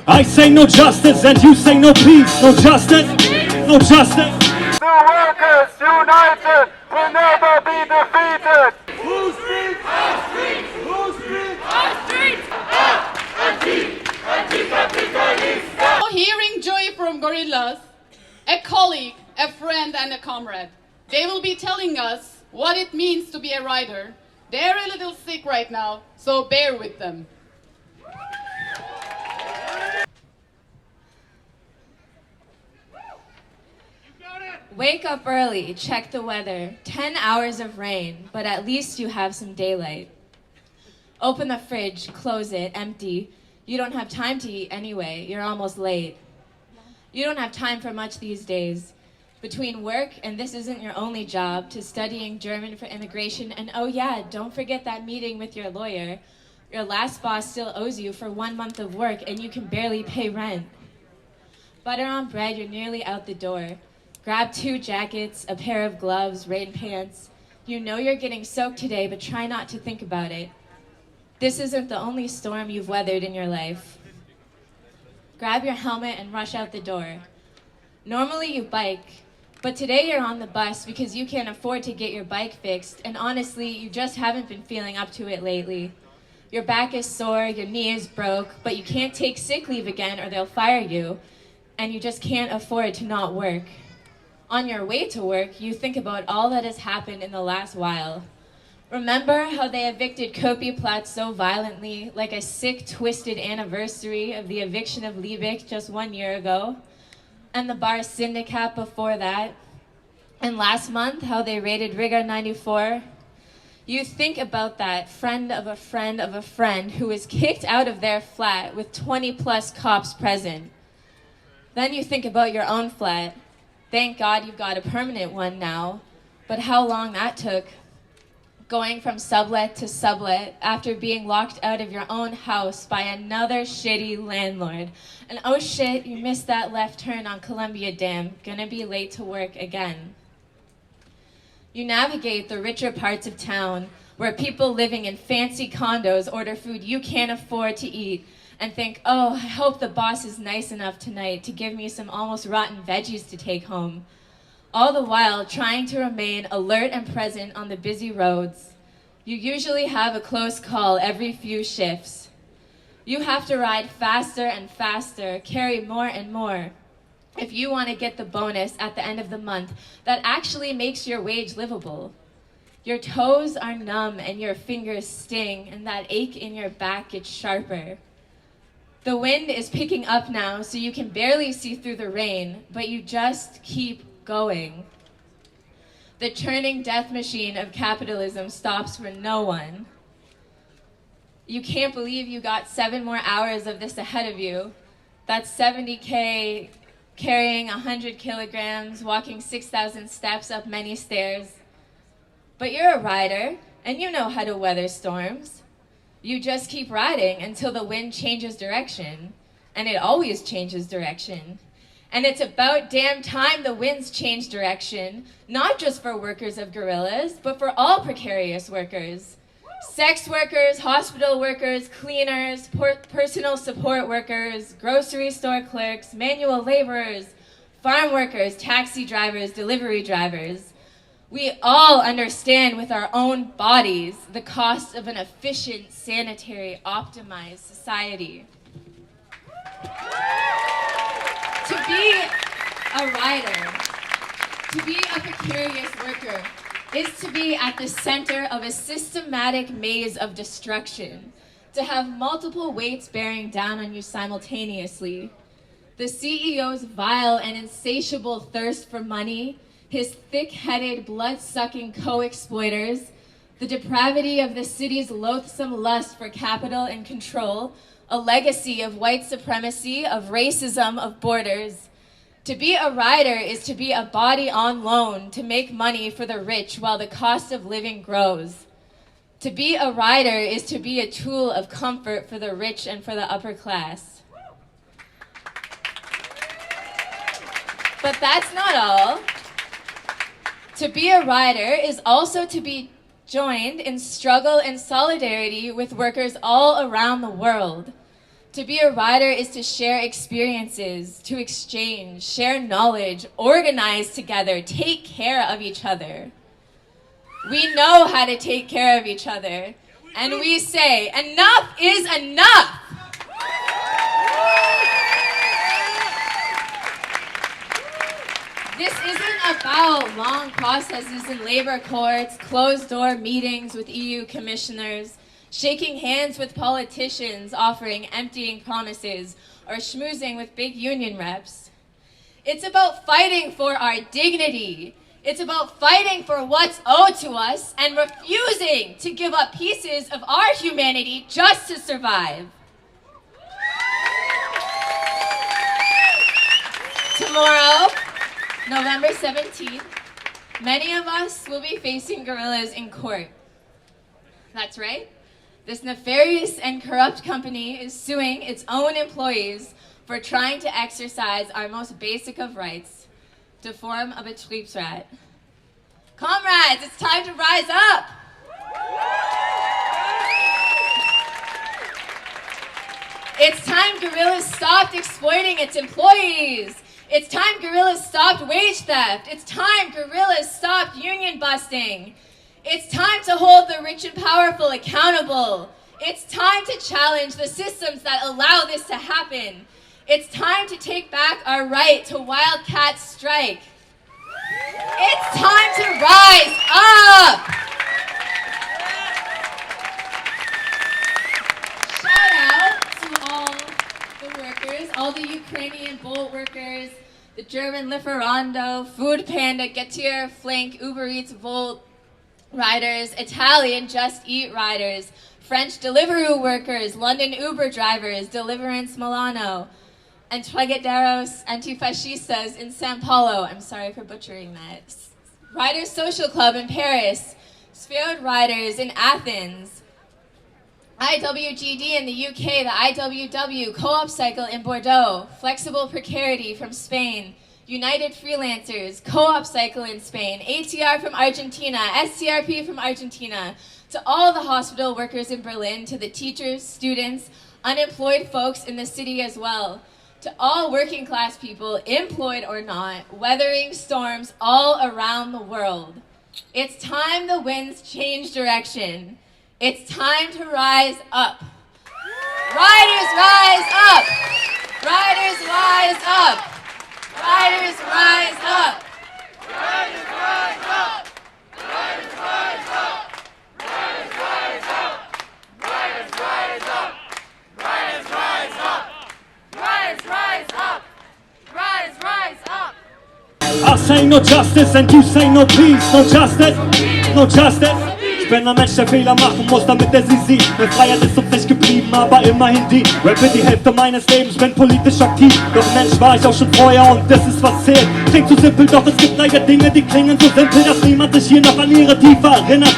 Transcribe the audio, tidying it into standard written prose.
I say no justice and you say no peace. No justice, no justice. The workers united will never be defeated. Whose streets? Our streets. Whose streets? Our streets. Hearing joy from Gorillas, a colleague, a friend and a comrade. They will be telling us what it means to be a rider. They're a little sick right now, so bear with them. Wake up early, check the weather. 10 hours of rain, but at least you have some daylight. Open the fridge, close it, empty. You don't have time to eat anyway, you're almost late. You don't have time for much these days. Between work, and this isn't your only job, to studying German for immigration, and oh yeah, don't forget that meeting with your lawyer. Your last boss still owes you for 1 month of work and you can barely pay rent. Butter on bread, you're nearly out the door. Grab 2 jackets, a pair of gloves, rain pants. You know you're getting soaked today, but try not to think about it. This isn't the only storm you've weathered in your life. Grab your helmet and rush out the door. Normally you bike, but today you're on the bus because you can't afford to get your bike fixed, and honestly, you just haven't been feeling up to it lately. Your back is sore, your knee is broke, but you can't take sick leave again or they'll fire you, and you just can't afford to not work. On your way to work, you think about all that has happened in the last while. Remember how they evicted Kopi-Platz so violently, like a sick, twisted anniversary of the eviction of Liebig just 1 year ago? And the bar Syndicat before that? And last month, how they raided Riga 94? You think about that friend of a friend of a friend who was kicked out of their flat with 20 plus cops present. Then you think about your own flat. Thank God you've got a permanent one now, but how long that took. Going from sublet to sublet after being locked out of your own house by another shitty landlord. And oh shit, you missed that left turn on Columbia Dam, gonna be late to work again. You navigate the richer parts of town where people living in fancy condos order food you can't afford to eat and think, oh, I hope the boss is nice enough tonight to give me some almost rotten veggies to take home. All the while trying to remain alert and present on the busy roads. You usually have a close call every few shifts. You have to ride faster and faster, carry more and more, if you want to get the bonus at the end of the month that actually makes your wage livable. Your toes are numb and your fingers sting, and that ache in your back gets sharper. The wind is picking up now, so you can barely see through the rain, but you just keep going. The churning death machine of capitalism stops for no one. You can't believe you got 7 more hours of this ahead of you. That's 70K, carrying 100 kilograms, walking 6,000 steps up many stairs. But you're a rider, and you know how to weather storms. You just keep riding until the wind changes direction, and it always changes direction. And it's about damn time the winds change direction, not just for workers of Gorillas, but for all precarious workers. Sex workers, hospital workers, cleaners, personal support workers, grocery store clerks, manual laborers, farm workers, taxi drivers, delivery drivers. We all understand with our own bodies the cost of an efficient, sanitary, optimized society. To be a rider, to be a precarious worker, is to be at the center of a systematic maze of destruction, to have multiple weights bearing down on you simultaneously. The CEO's vile and insatiable thirst for money, his thick-headed, blood-sucking co-exploiters, the depravity of the city's loathsome lust for capital and control, a legacy of white supremacy, of racism, of borders. To be a rider is to be a body on loan to make money for the rich while the cost of living grows. To be a rider is to be a tool of comfort for the rich and for the upper class. But that's not all. To be a rider is also to be joined in struggle and solidarity with workers all around the world. To be a rider is to share experiences, to exchange, share knowledge, organize together, take care of each other. We know how to take care of each other, and we say, enough is enough! This isn't about long processes in labor courts, closed-door meetings with EU commissioners, shaking hands with politicians offering emptying promises, or schmoozing with big union reps. It's about fighting for our dignity. It's about fighting for what's owed to us and refusing to give up pieces of our humanity just to survive. Tomorrow, November 17th, many of us will be facing gorillas in court. That's right. This nefarious and corrupt company is suing its own employees for trying to exercise our most basic of rights, to form a Betriebsrat. Comrades, it's time to rise up! It's time Gorillas stopped exploiting its employees! It's time Gorillas stopped wage theft! It's time Gorillas stopped union busting! It's time to hold the rich and powerful accountable. It's time to challenge the systems that allow this to happen. It's time to take back our right to wildcat strike. It's time to rise up! Shout out to all the workers, all the Ukrainian Bolt workers, the German Lieferando, Food Panda, Getir, Flink, Uber Eats, Volt riders, Italian Just Eat riders, French Deliveroo workers, London Uber drivers, Deliverance Milano, and Entregaderos Antifascistas in Sao Paulo. I'm sorry for butchering that. Riders Social Club in Paris, Sphered Riders in Athens, IWGD in the UK, the IWW Co-op Cycle in Bordeaux, Flexible Precarity from Spain, United Freelancers, Co-op Cycle in Spain, ATR from Argentina, SCRP from Argentina, to all the hospital workers in Berlin, to the teachers, students, unemployed folks in the city as well, to all working class people, employed or not, weathering storms all around the world. It's time the winds change direction. It's time to rise up. Riders rise up! Riders rise up! Riders rise up! Riders rise up! Riders rise up! Riders rise up! Riders rise up! Riders rise up! Riders rise up! Riders rise up! I say no justice and you say no peace. No justice, no justice. Ich bin ein Mensch, der Fehler machen muss, damit er sie sieht. Meine Freiheit ist uns nicht geblieben, aber immerhin die. Rap wird die Hälfte meines Lebens, bin politisch aktiv. Doch Mensch war ich auch schon vorher und das ist was zählt. Klingt zu simpel, doch es gibt leider Dinge, die klingen so simpel, dass niemand sich hier noch an ihre Tiefe erinnert.